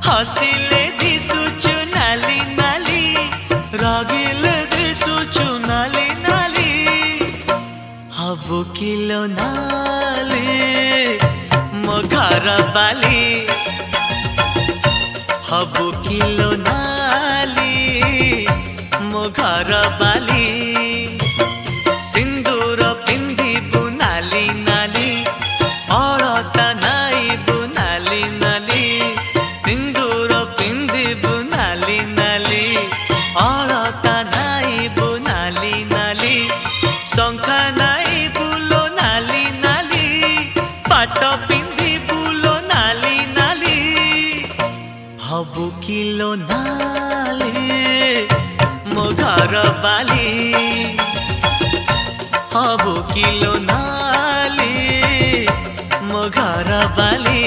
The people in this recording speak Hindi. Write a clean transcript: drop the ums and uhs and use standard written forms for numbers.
हसिले दिसुचु नाली नाली रागिले दिसुचु नाली नाली हबु किलो नाली मो घर बाली हबु किलो नाली मो घर बाली सिंदूर पिंधिबु नाली नाली अलता नाइबु नाली नाली सिंदूर पिंधिबु नाली नाली अलता नाइबु नाली नाली शंखा नाइबु लो नाली नाली पाट पिंधिबु लो नाली नाली हबु किलो नाली मो घर बाली हबु किलो नाली मो घर बाली।